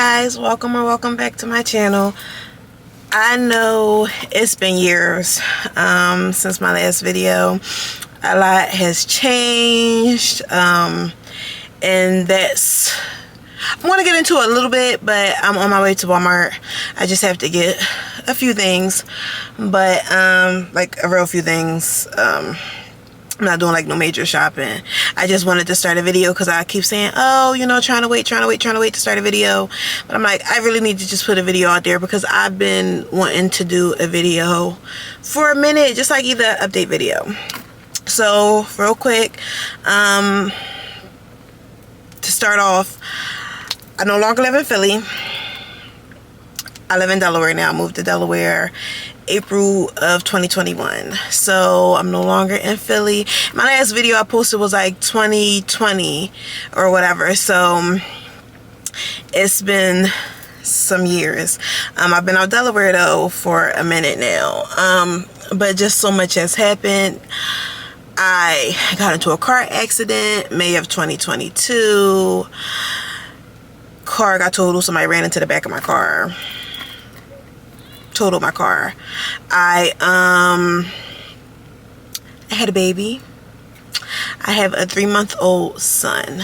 guys, welcome or welcome back to my channel. I know it's been years since my last video. A lot has changed, and that's, I'm going to get into it a little bit, but I'm on my way to Walmart. I just have to get a few things, but like a real few things. I'm not doing like no major shopping. I just wanted to start a video because I keep saying, oh, you know, trying to wait to start a video. But I'm like, I really need to just put a video out there because I've been wanting to do a video for a minute, just like either update video. So real quick, to start off, I no longer live in Philly. I live in Delaware now. I moved to Delaware April of 2021, so I'm no longer in Philly. My last video I posted was like 2020 or whatever, so it's been some years. I've been out Delaware though for a minute now, but just so much has happened. I got into a car accident May of 2022. Car got totaled. Somebody ran into the back of my car, totaled my car. I had a baby. I have a 3-month-old son.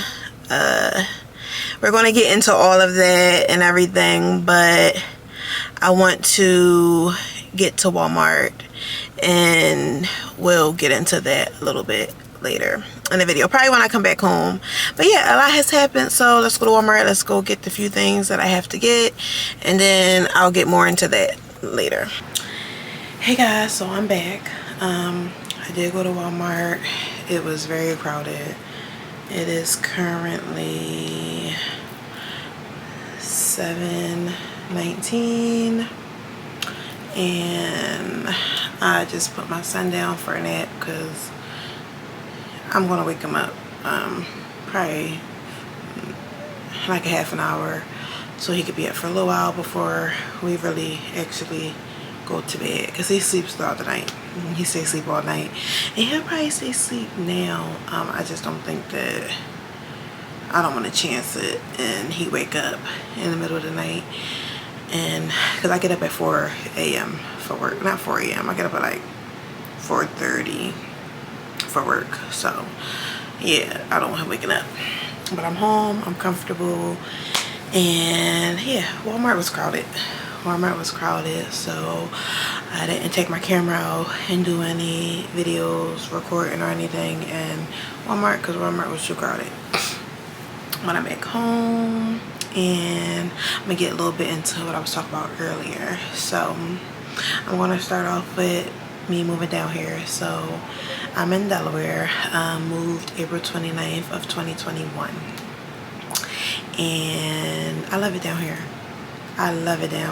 We're going to get into all of that and everything, but I want to get to Walmart and we'll get into that a little bit later in the video, probably when I come back home. But yeah, a lot has happened, so let's go to Walmart. Let's go get the few things that I have to get, and then I'll get more into that later. Hey guys, so I'm back. I did go to Walmart. It was very crowded. It is currently 7:19 and I just put my son down for a nap because I'm gonna wake him up probably like a half an hour, so he could be up for a little while before we really actually go to bed, because he sleeps throughout the night. He stays asleep all night, and he'll probably stay asleep now. I just don't think that, I don't want to chance it and he wake up in the middle of the night, and because I get up at 4 a.m. for work. Not 4 a.m. I get up at like 4:30 for work, so yeah, I don't want him waking up. But I'm home, I'm comfortable, and yeah, Walmart was crowded. So I didn't take my camera out and do any videos, recording or anything in Walmart because Walmart was too crowded. When I'm back home, and I'm gonna get a little bit into what I was talking about earlier. So I'm gonna start off with me moving down here. So I'm in Delaware, moved April 29th of 2021, and I love it down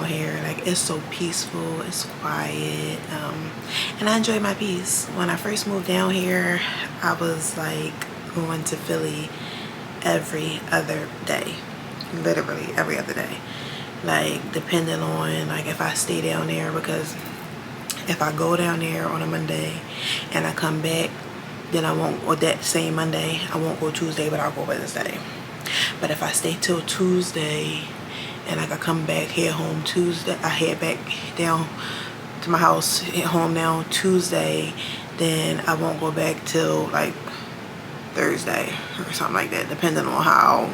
here. Like, it's so peaceful, it's quiet, and I enjoy my peace. When I first moved down here, I was like going to Philly every other day, literally every other day, like depending on like if I stay down there, because if I go down there on a Monday and I come back, then I won't, or that same Monday I won't go Tuesday, but I'll go Wednesday. But if I stay till Tuesday and I could come back, head home Tuesday, I head back down to my house, head home now Tuesday, then I won't go back till like Thursday or something like that, depending on how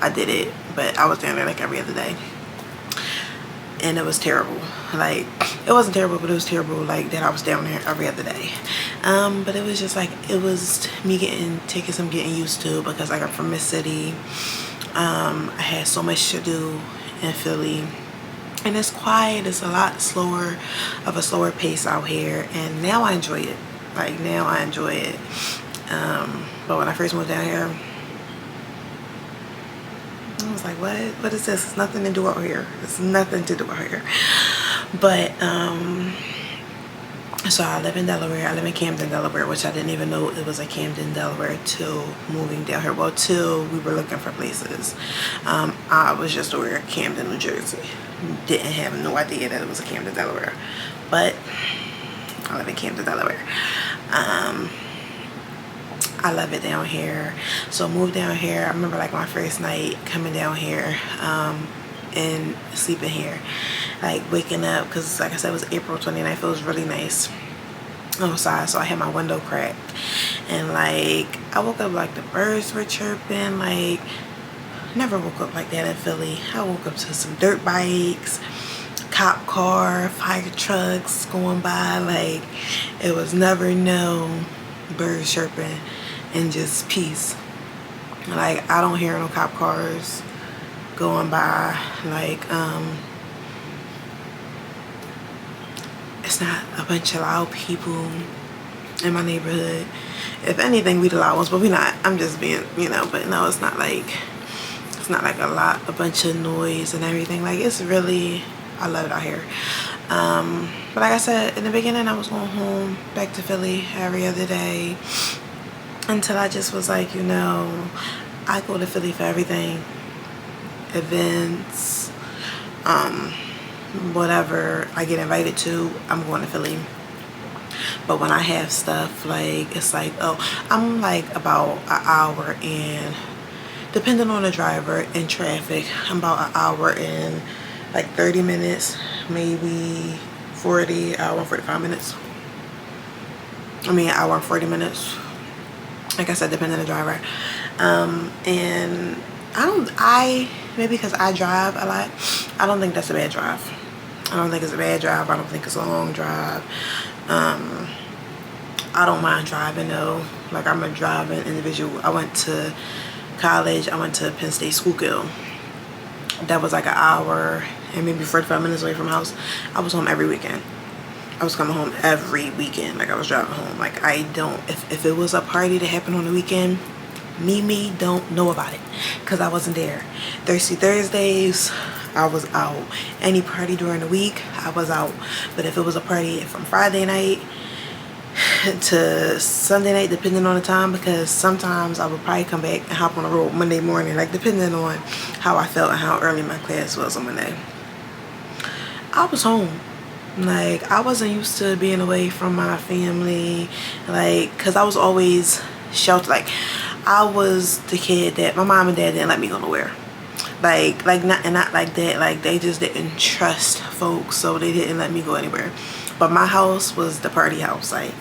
I did it. But I was down there like every other day, and it was terrible. Like, it wasn't terrible, but it was terrible like that I was down there every other day. But it was just like, it was me taking some getting used to, because like I'm from Miss City. I had so much to do in Philly, and it's quiet. It's a lot slower of a slower pace out here, and now I enjoy it. Like, now I enjoy it. But when I first moved down here, I was like, what is this? It's nothing to do out here. It's nothing to do out here. But so I live in Delaware. I live in Camden, Delaware, which I didn't even know it was a Camden, Delaware till moving down here. Well, till we were looking for places. I was just aware of Camden, New Jersey. Didn't have no idea that it was a Camden, Delaware. But I live in Camden, Delaware. I love it down here. So moved down here. I remember like my first night coming down here. and sleeping here, like waking up, because like I said, it was April 29th. It was really nice outside, so I had my window cracked, and like I woke up like the birds were chirping. Like, never woke up like that in Philly. I woke up to some dirt bikes, cop car, fire trucks going by. Like, it was never no birds chirping and just peace. Like, I don't hear no cop cars going by. Like, it's not a bunch of loud people in my neighborhood. If anything, we the loud ones, but we not. I'm just being, you know, but no, it's not like a bunch of noise and everything. Like, it's really, I love it out here. But like I said, in the beginning, I was going home back to Philly every other day until I just was like, you know, I go to Philly for everything. Events, whatever I get invited to, I'm going to Philly. But when I have stuff, like, it's like, oh, I'm like about an hour and, depending on the driver and traffic, I'm about an hour and like 30 minutes, maybe 40, hour and 45 minutes. I mean, an hour and 40 minutes. Like I said, depending on the driver. And maybe because I drive a lot, I don't think that's a bad drive. I don't think it's a bad drive. I don't think it's a long drive. I don't mind driving though. Like, I'm a driving individual. I went to college. I went to Penn State Schuylkill. That was like an hour and maybe 45 minutes away from my house. I was home every weekend. I was coming home every weekend. Like, I was driving home. Like, I don't, if it was a party that happened on the weekend, Mimi don't know about it because I wasn't there. Thirsty Thursdays, I was out. Any party during the week, I was out. But if it was a party from Friday night to Sunday night, depending on the time, because sometimes I would probably come back and hop on the road Monday morning, like depending on how I felt and how early my class was on Monday. I was home. Like, I wasn't used to being away from my family, like, because I was always sheltered. Like, I was the kid that my mom and dad didn't let me go nowhere. Like not like that. Like, they just didn't trust folks, so they didn't let me go anywhere. But my house was the party house. Like,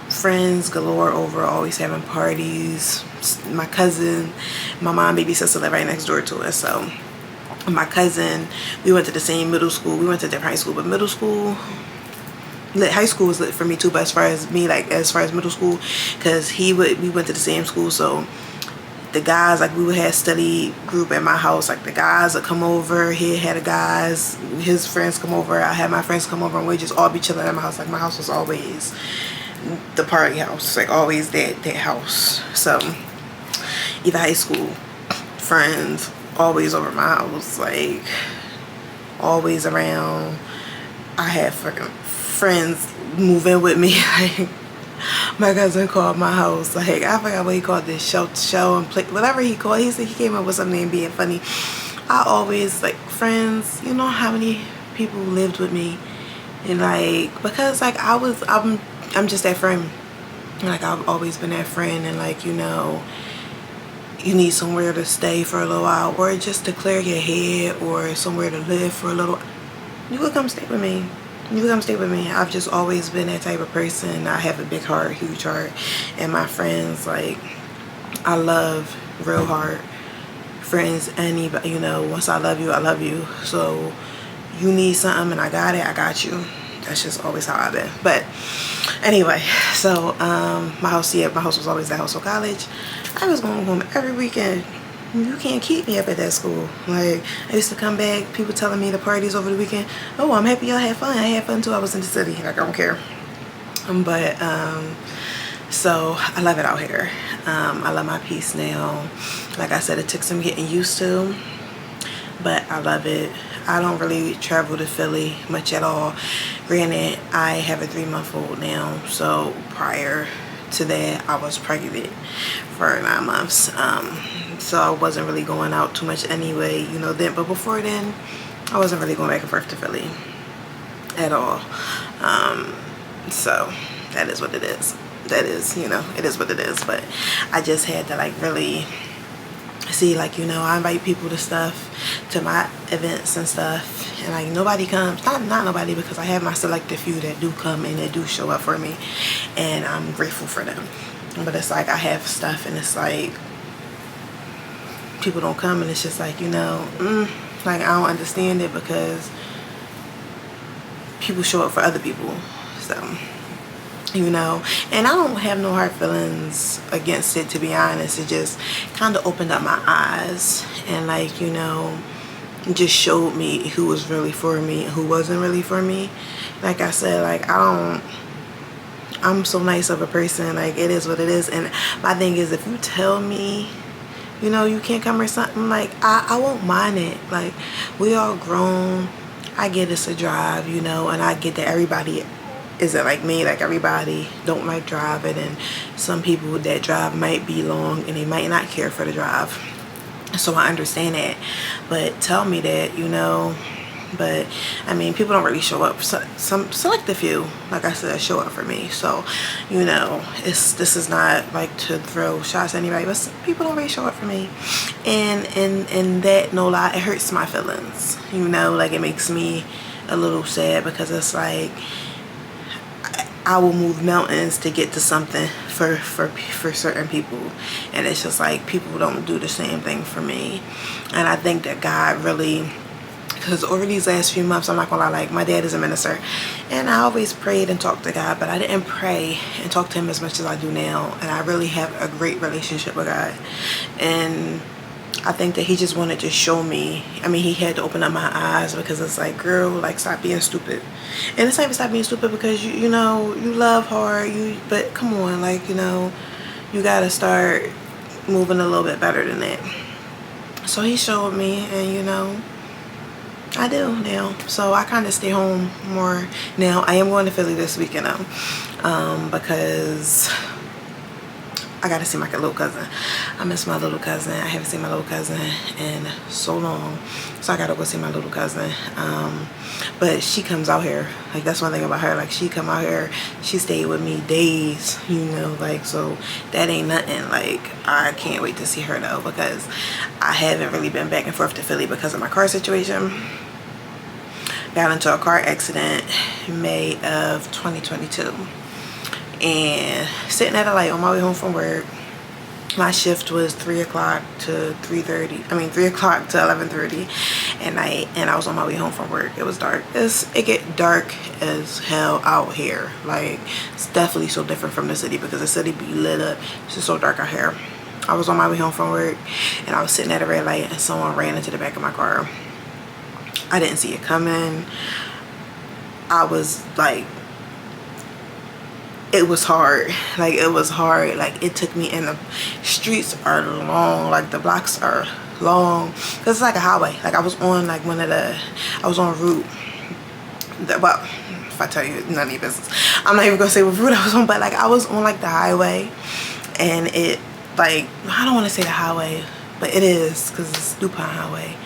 friends galore over, always having parties. My cousin, my mom, baby sister lived right next door to us, so my cousin, we went to the same middle school. We went to different high school, but middle school, high school was lit for me too. But as far as me, like as far as middle school, because we went to the same school, so the guys, like, we would have study group at my house. Like, the guys would come over. He had the guys, his friends come over. I had my friends come over, and we'd just all be chilling at my house. Like, my house was always the party house, like always that house. So either high school friends, always over my house, like always around. I had fucking friends move in with me. Like, my cousin called my house, like, I forgot what he called this, show and play, whatever he called. He said he came up with something and being funny. I always, like, friends, you know how many people lived with me, and like, because like I'm just that friend. Like, I've always been that friend, and like, you know, you need somewhere to stay for a little while, or just to clear your head, or somewhere to live for a little, you could come stay with me. You can come stay with me. I've just always been that type of person. I have a big heart, huge heart. And my friends, like, I love real hard. Friends, anybody, you know, once I love you, I love you. So you need something and I got it, I got you. That's just always how I've been. But anyway, so my house was always that house for college. I was going home every weekend. You can't keep me up at that school. Like, I used to come back, people telling me the parties over the weekend. Oh, I'm happy y'all had fun. I had fun too. I was in the city. Like, I don't care. But so I love it out here. I love my peace now. Like I said, it took some getting used to, but I love it. I don't really travel to Philly much at all. Granted, I have a 3-month-old now, so prior to that, I was pregnant for 9 months. So I wasn't really going out too much anyway, you know, then. But before then, I wasn't really going back and forth to Philly at all. So that is what it is. That is, you know, it is what it is. But I just had to, like, really see, like, you know, I invite people to stuff, to my events and stuff, and like nobody comes. Not nobody, because I have my selective few that do come and that do show up for me, and I'm grateful for them. But it's like I have stuff and it's like people don't come, and it's just like, you know, like I don't understand it, because people show up for other people. So, you know, and I don't have no hard feelings against it, to be honest. It just kind of opened up my eyes and, like, you know, just showed me who was really for me and who wasn't really for me. Like I said, like, I'm so nice of a person. Like, it is what it is. And my thing is, if you tell me, you know, you can't come or something, like, I won't mind it. Like, we all grown. I get it's a drive, you know, and I get that everybody isn't like me. Like, everybody don't like driving, and some people that drive might be long and they might not care for the drive. So I understand that, but tell me that, you know. But I mean, people don't really show up. Some select a few, like I said, show up for me. So, you know, this is not like to throw shots at anybody, but people don't really show up for me, and that, no lie, it hurts my feelings, you know. Like, it makes me a little sad, because it's like I will move mountains to get to something for certain people, and it's just like people don't do the same thing for me. And I think that God really, because over these last few months, I'm not gonna lie, like, my dad is a minister, and I always prayed and talked to God, but I didn't pray and talk to him as much as I do now. And I really have a great relationship with God, and I think that he just wanted to show me. I mean, he had to open up my eyes, because it's like, girl, like, stop being stupid. And it's not even stop being stupid, because you know, you love hard, but come on, like, you know, you gotta start moving a little bit better than that. So he showed me, and you know, I do now. So I kind of stay home more now. I am going to Philly this weekend though, because I got to see my little cousin. I miss my little cousin. I haven't seen my little cousin in so long. So I got to go see my little cousin. But she comes out here. Like, that's one thing about her. Like, she come out here. She stayed with me days, you know. Like, so that ain't nothing. Like, I can't wait to see her though, because I haven't really been back and forth to Philly because of my car situation. Got into a car accident May of 2022. And sitting at a light on my way home from work. My shift was 3 o'clock to 3:30. I mean, 3 o'clock to 11:30 at night, and I was on my way home from work. It was dark. It get dark as hell out here. Like, it's definitely so different from the city, because the city be lit up. It's just so dark out here. I was on my way home from work, and I was sitting at a red light, and someone ran into the back of my car. I didn't see it coming. I was like, it was hard. Like, it was hard. Like, it took me, and the streets are long. Like, the blocks are long, because it's like a highway. Like, I was on like I was on route well, if I tell you, none of your business. I'm not even gonna say what route I was on, but like, I was on like the highway, and it, like, I don't want to say the highway, but it is, because it's DuPont Highway.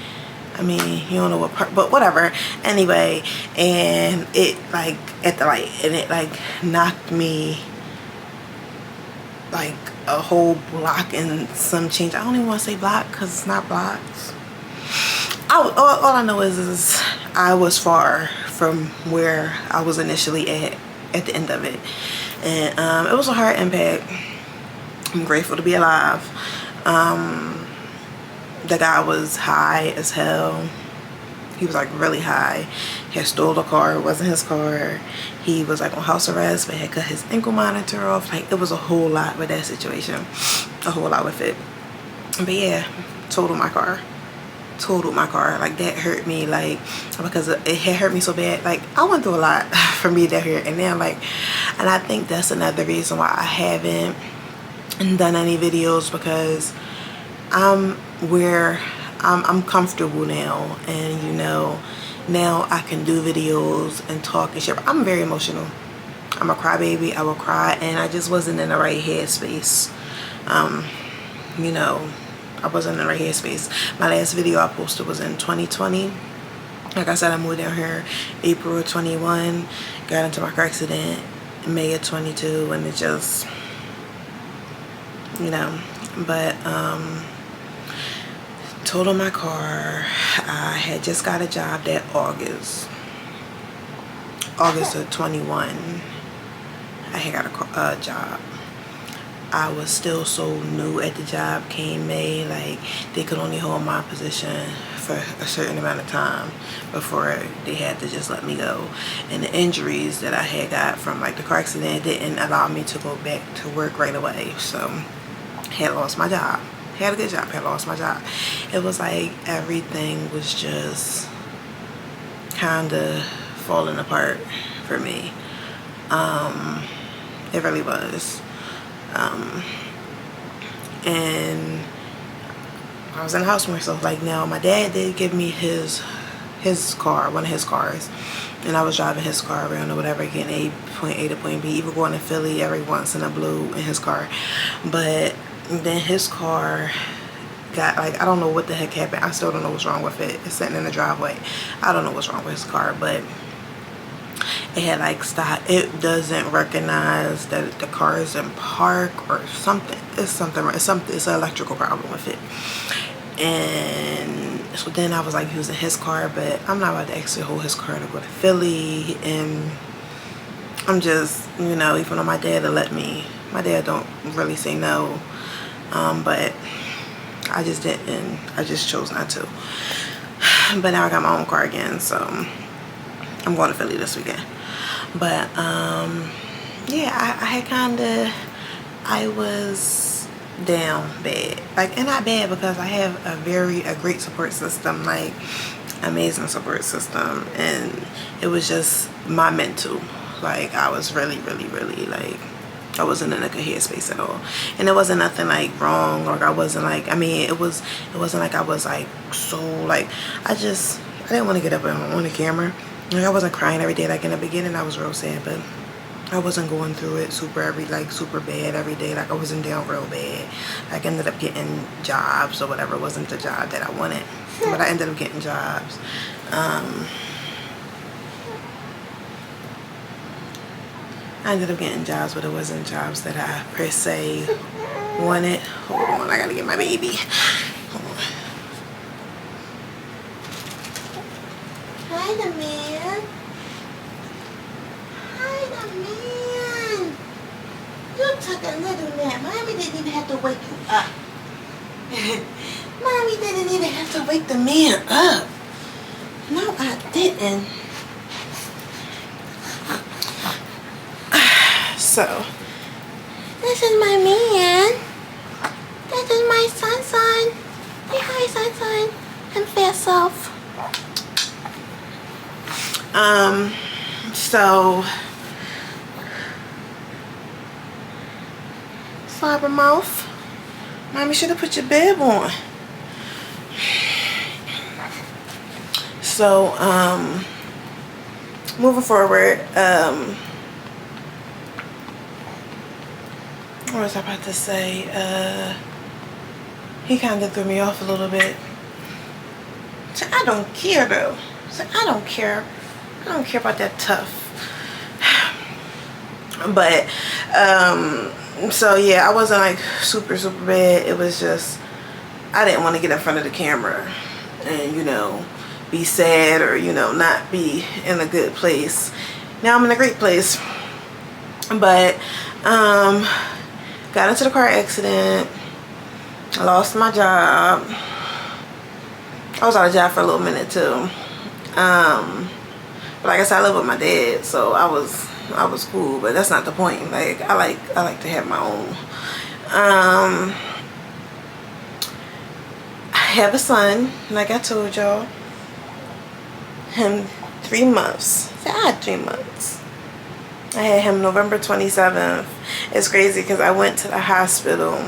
I mean, you don't know what part, but whatever. Anyway, and it, like, at the light, and it like knocked me like a whole block and some change. I don't even want to say block, because it's not blocks. All I know is I was far from where I was initially at the end of it, and it was a hard impact. I'm grateful to be alive. The guy was high as hell. He was like really high. He had stole a car. It wasn't his car. He was like on house arrest, but had cut his ankle monitor off. Like, it was a whole lot with that situation. A whole lot with it. But yeah, totaled my car. Totaled my car. Like, that hurt me, like, because it had hurt me so bad. Like, I went through a lot for me down here. And then, like, and I think that's another reason why I haven't done any videos, because I'm comfortable now, and you know, now I can do videos and talk and shit. I'm very emotional. I'm a crybaby. I will cry, and I just wasn't in the right headspace. You know, I wasn't in the right headspace. My last video I posted was in 2020. Like I said, I moved down here April of 21, got into my car accident in May of 22, and it just, you know, but totaled my car. I had just got a job that August of 21. I had got a job. I was still so new at the job. Came May, like they could only hold my position for a certain amount of time before they had to just let me go. And the injuries that I had got from like the car accident didn't allow me to go back to work right away. So I had lost my job. Had a good job, had lost my job. It was like everything was just kind of falling apart for me. It really was. And I was in the house more. So like now my dad did give me his car, one of his cars, and I was driving his car around or whatever, getting point A to point B, even going to Philly every once in a blue in his car. But then his car got, like, I don't know what the heck happened. I still don't know what's wrong with it. It's sitting in the driveway. I don't know what's wrong with his car, but it had like stopped. It doesn't recognize that the car is in park or something. It's an electrical problem with it. And so then I was like using his car, but I'm not about to actually hold his car to go to Philly. And I'm just, you know, even though my dad will let me, my dad don't really say no, but I just didn't. I just chose not to. But now I got my own car again, so I'm going to Philly this weekend. But yeah, I was down bad, like, and not bad because I have a great support system, like amazing support system, and it was just my mental, like I was really like, I wasn't in a good headspace at all. And it wasn't nothing like wrong, like I wasn't like, I mean, it wasn't like I was like so like, I didn't want to get up on the camera. Like I wasn't crying every day. Like in the beginning I was real sad, but I wasn't going through it super bad every day. Like I wasn't down real bad. Like I ended up getting jobs or whatever. It wasn't the job that I wanted, but I ended up getting jobs. I ended up getting jobs, but it wasn't jobs that I per se wanted. Hold on, I gotta get my baby. Hold on. Hi, the man. Hi, the man. You took a little nap. Mommy didn't even have to wake you up. Mommy didn't even have to wake the man up. No, I didn't. So, this is my man. This is my son. Say hi, son. And fat self. So, slobber mouth. Mommy should have put your bib on. So, moving forward, what was I about to say? He kind of threw me off a little bit. So I don't care though. So I don't care about that tough. But so yeah, I wasn't like super bad. It was just I didn't want to get in front of the camera and, you know, be sad or, you know, not be in a good place. Now I'm in a great place. But got into the car accident. I lost my job. I was out of job for a little minute too. But like I said, I live with my dad, so I was cool. But that's not the point. Like I like to have my own. I have a son, like I told y'all. Him 3 months. So I had 3 months. I had him November 27th. It's crazy because I went to the hospital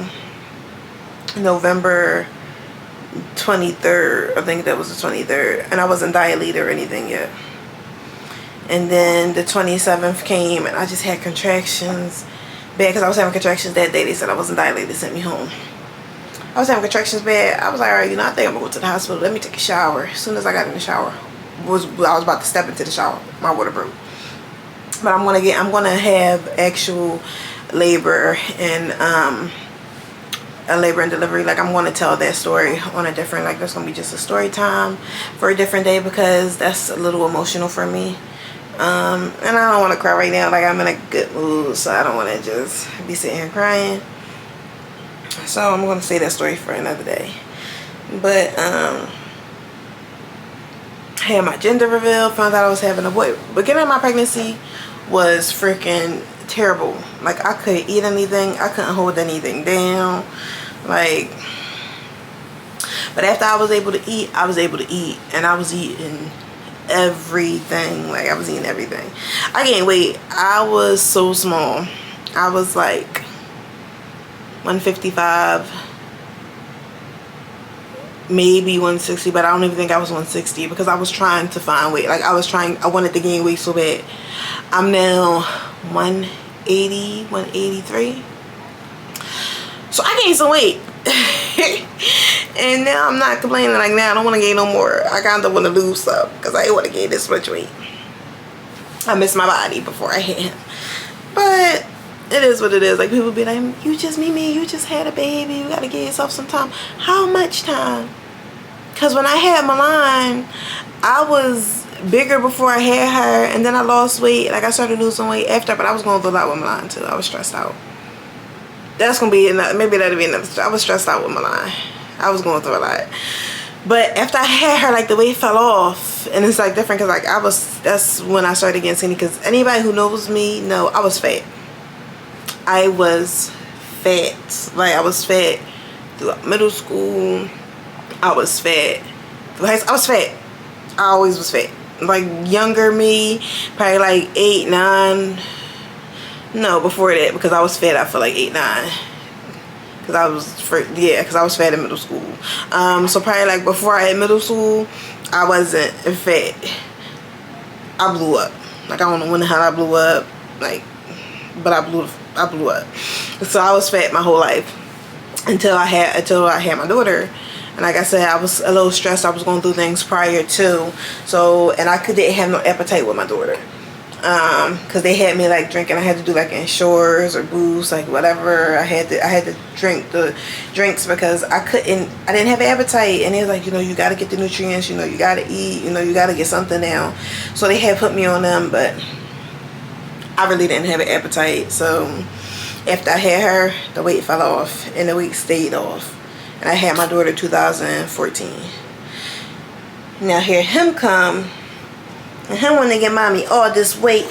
November 23rd. I think that was the 23rd. And I wasn't dilated or anything yet. And then the 27th came and I just had contractions bad because I was having contractions that day. They said I wasn't dilated. They sent me home. I was having contractions bad. I was like, all right, you know, I think I'm going to go to the hospital. Let me take a shower. As soon as I got in the shower, I was about to step into the shower. My water broke. But I'm gonna have actual labor in a labor and delivery. Like I'm going to tell that story on a different, like there's going to be just a story time for a different day, because that's a little emotional for me. And I don't want to cry right now. Like I'm in a good mood, so I don't want to just be sitting here crying. So I'm going to say that story for another day. But I had my gender reveal, found out I was having a boy. Beginning of my pregnancy was freaking terrible. Like I couldn't eat anything, I couldn't hold anything down, like, but after I was able to eat, I was able to eat, and I was eating everything. Like I was eating everything. I gained weight. I was so small. I was like 155, maybe 160, but I don't even think I was 160, because I was trying to find weight. Like I wanted to gain weight so bad. I'm now 180, 183. So I gained some weight. And now I'm not complaining. Like now I don't want to gain no more. I kind of want to lose some, because I ain't want to gain this much weight. I miss my body before I had him. But it is what it is. Like people be like, you just Mimi, you just had a baby, you gotta give yourself some time. How much time? Because when I had Milan, I was bigger before I had her, and then I lost weight. Like I started losing weight after, but I was going through a lot with Milan too. I was stressed out. That's gonna be another, maybe that'll be another. I was stressed out with Milan. I was going through a lot. But after I had her, like the weight fell off, and it's like different, because like that's when I started getting skinny. Because anybody who knows me know I was fat. I was fat. Like I was fat throughout middle school. I was fat through high school. I was fat. I always was fat. Like younger me, probably like 8, 9. No, before that, because I was fat. I feel like 8, 9. Because I was because I was fat in middle school. So probably like before I had middle school, I wasn't fat. I blew up. Like I don't know when the hell I blew up. Like, but I blew up. So I was fat my whole life until I had my daughter. And like I said, I was a little stressed. I was going through things prior to. So, and I didn't have no appetite with my daughter. Because they had me like drinking. I had to do like Ensures or booze, like whatever. I had to drink the drinks, because I didn't have an appetite. And they was like, you got to get the nutrients, you got to eat, you got to get something now. So they had put me on them, but I really didn't have an appetite. So after I had her, the weight fell off, and the weight stayed off. And I had my daughter 2014. Now here him come, and him want to get mommy all this weight.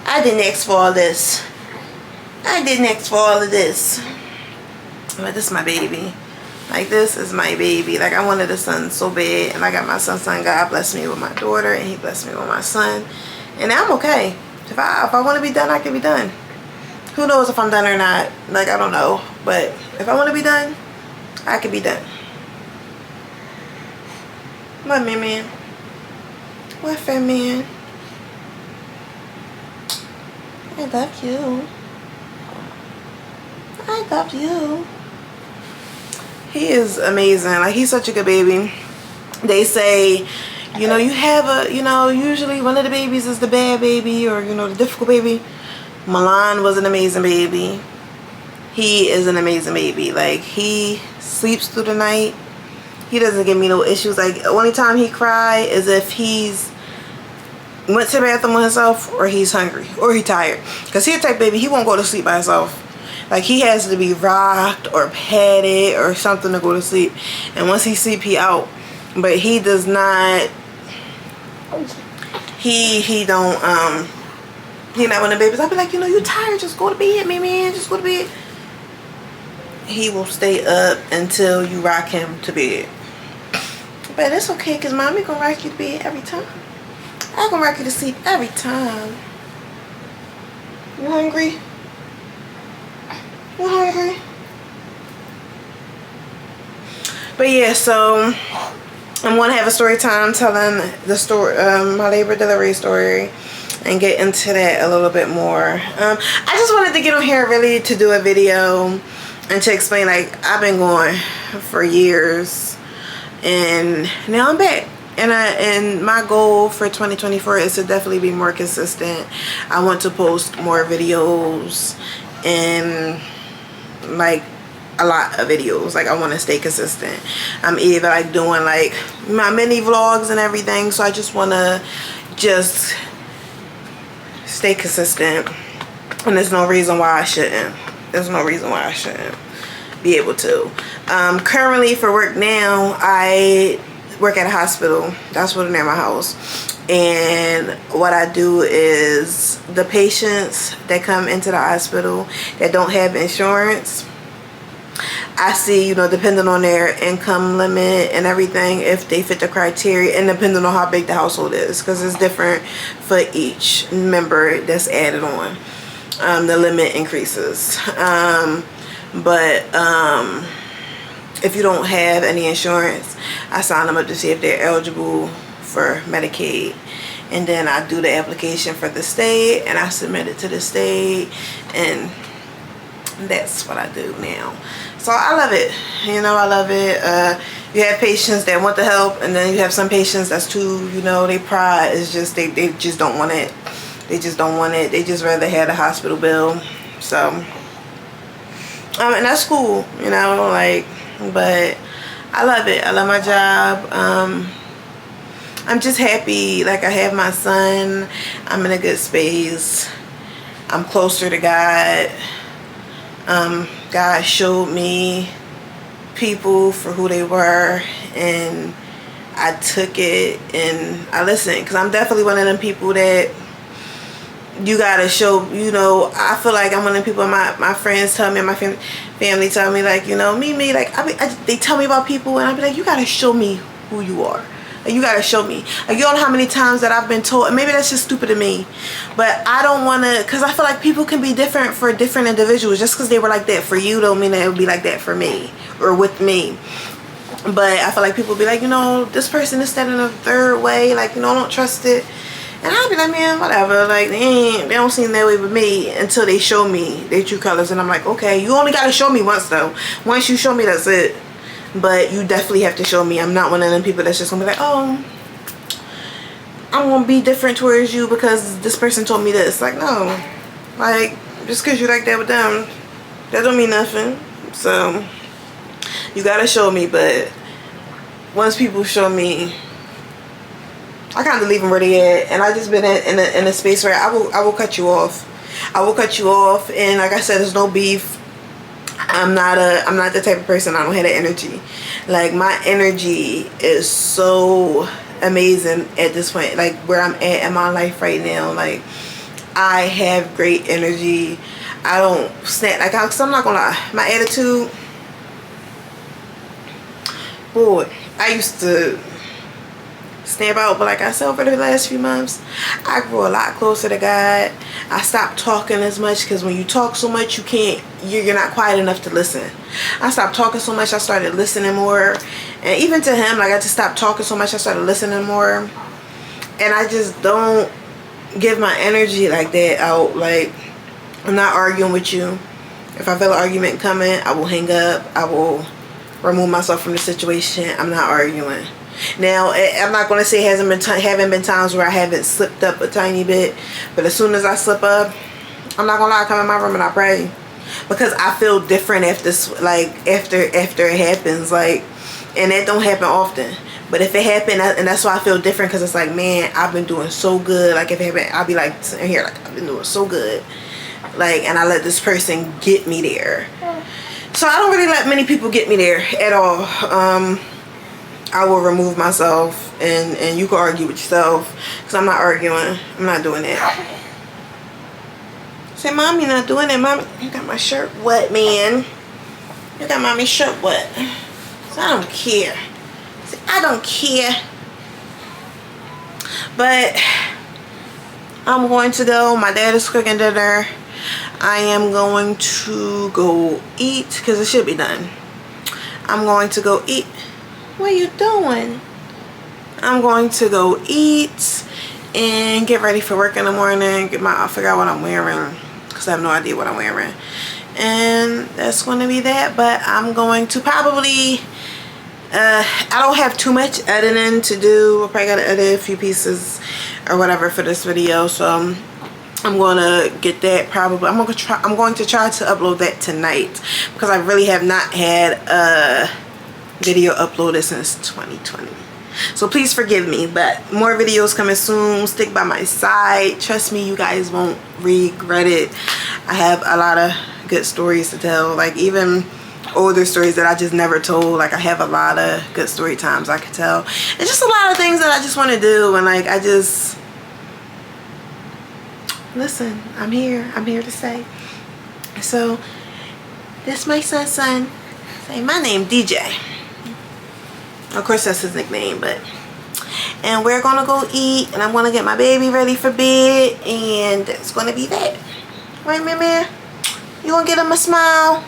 I didn't ask for all this. I didn't ask for all of this. But this is my baby. Like this is my baby. Like I wanted a son so bad, and I got my son. God blessed me with my daughter, and he blessed me with my son. And I'm okay. If I want to be done, I can be done. Who knows if I'm done or not? Like I don't know. But if I want to be done, I can be done. What, man? What, fat man? I love you. I love you. He is amazing. Like he's such a good baby. They say, you have a, usually one of the babies is the bad baby, or the difficult baby. Milan was an amazing baby. He is an amazing baby. Like he sleeps through the night. He doesn't give me no issues. Like the only time he cry is if he's went to the bathroom with himself, or he's hungry, or he tired. Because he a type baby, he won't go to sleep by himself. Like he has to be rocked or patted or something to go to sleep. And once he sleep, he out. But he does not. He don't. He not one of the babies. I'll be like, you tired? Just go to bed, man. Just go to bed. He will stay up until you rock him to bed. But it's okay, because mommy gonna rock you to bed every time. I gonna rock you to sleep every time. You hungry? You hungry? But yeah, so I'm gonna have a story time telling the story, my labor delivery story, and get into that a little bit more. I just wanted to get on here really to do a video and to explain, like, I've been going for years, and now I'm back. And my goal for 2024 is to definitely be more consistent. I want to post more videos, and like a lot of videos. Like I want to stay consistent. I'm either like doing like my mini vlogs and everything, so I just want to just stay consistent, and there's no reason why I shouldn't. There's no reason why I shouldn't be able to. Currently for work now, I work at a hospital. That's what near my house. And what I do is the patients that come into the hospital that don't have insurance, I see, you know, depending on their income limit and everything, if they fit the criteria, and depending on how big the household is, because it's different for each member that's added on. The limit increases. But if you don't have any insurance, I sign them up to see if they're eligible for Medicaid, and then I do the application for the state and I submit it to the state, and that's what I do now. So I love it, you know, I love it. You have patients that want the help, and then you have some patients that's too, you know, they pride is just they just don't want it. They just don't want it. They just rather have the hospital bill. So and that's cool, you know, like, but I love it. I love my job. I'm just happy. Like, I have my son. I'm in a good space. I'm closer to God. God showed me people for who they were, and I took it and I listened, because I'm definitely one of them people that you gotta show, you know. I feel like I'm one of them people, my friends tell me, my family tell me, like, you know, Mimi, like, they tell me about people, and I be like, you gotta show me who you are. Like, you gotta show me. Like, you don't know how many times that I've been told, and maybe that's just stupid of me, but I don't want to, because I feel like people can be different for different individuals. Just because they were like that for you don't mean that it would be like that for me or with me. But I feel like people be like, you know, this person is that in a third way, like, you know, I don't trust it. And I'll be like, man, whatever. Like, they don't seem that way with me until they show me their true colors. And I'm like, okay, you only got to show me once, though. Once you show me, that's it. But you definitely have to show me. I'm not one of them people that's just going to be like, oh, I'm going to be different towards you because this person told me this. Like, no. Like, just because you like that with them, that don't mean nothing. So, you got to show me. But once people show me, I kind of leave them where they at. And I just been in a space where I will cut you off. I will cut you off. And like I said, there's no beef. I'm not the type of person, I don't have that energy. Like, my energy is so amazing at this point, like where I'm at in my life right now. Like, I have great energy. I don't snap, like, I'm not gonna lie, my attitude, boy, I used to snap out, but like I said, over the last few months, I grew a lot closer to God. I stopped talking as much, because when you talk so much, you're not quiet enough to listen. I stopped talking so much, I started listening more. And even to him, like, I just stopped talking so much, I started listening more. And I just don't give my energy like that out. Like, I'm not arguing with you. If I feel an argument coming, I will hang up. I will remove myself from the situation. I'm not arguing. Now, I'm not going to say haven't been times where I haven't slipped up a tiny bit, but as soon as I slip up, I'm not going to lie, I come in my room and I pray, because I feel different after it happens, like, and that don't happen often. But if it happened, and that's why I feel different, because it's like, man, I've been doing so good. Like, if it happened, I'll be like sitting here, like, I've been doing so good, like, and I let this person get me there. So I don't really let many people get me there at all. I will remove myself, and you can argue with yourself, because I'm not arguing. I'm not doing that. Say, Mom, you're not doing that. Mom, you got my shirt wet, man. You got Mommy's shirt wet. So I don't care. See, I don't care. But I'm going to go. My dad is cooking dinner. I am going to go eat, because it should be done. I'm going to go eat. What are you doing? I'm going to go eat and get ready for work in the morning. I'll figure out what I'm wearing, because I have no idea what I'm wearing. And that's going to be that. But I'm going to probably, I don't have too much editing to do. I probably got to edit a few pieces or whatever for this video. So I'm gonna get that probably. I'm going to try to upload that tonight because I really have not had a video uploaded since 2020. So please forgive me, but more videos coming soon. Stick by my side. Trust me, you guys won't regret it. I have a lot of good stories to tell, like even older stories that I just never told. Like I have a lot of good story times I could tell. It's just a lot of things that I just want to do, and like listen, I'm here to say. So this my son. Say my name DJ. Of course that's his nickname, but and we're gonna go eat, and I'm gonna get my baby ready for bed, and it's gonna be that. Right, Mimi? You gonna get him a smile?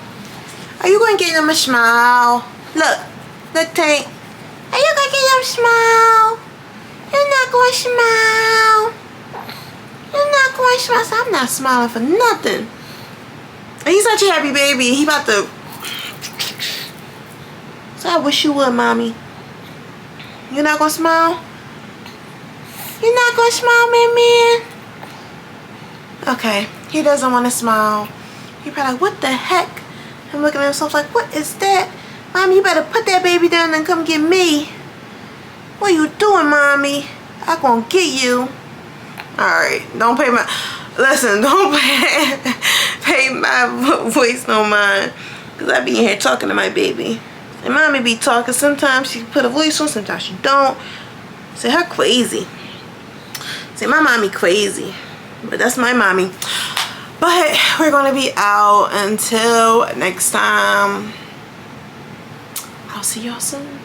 Are you gonna get him a smile? Look, Tank. Are you gonna get him a smile? You're not gonna smile. You're not going to smile. So I'm not smiling for nothing. And he's such a happy baby. He about to. So I wish you would, mommy. You're not going to smile? You're not going to smile, man? Okay. He doesn't want to smile. He probably like, what the heck? I'm looking at himself like, what is that? Mommy, you better put that baby down and come get me. What are you doing, mommy? I'm going to get you. Alright, don't pay my, listen, don't pay my voice no mind, because I be in here talking to my baby, and mommy be talking. Sometimes she put a voice on, sometimes she don't. Say her crazy. Say my mommy crazy, but that's my mommy. But we're gonna be out until next time. I'll see y'all soon.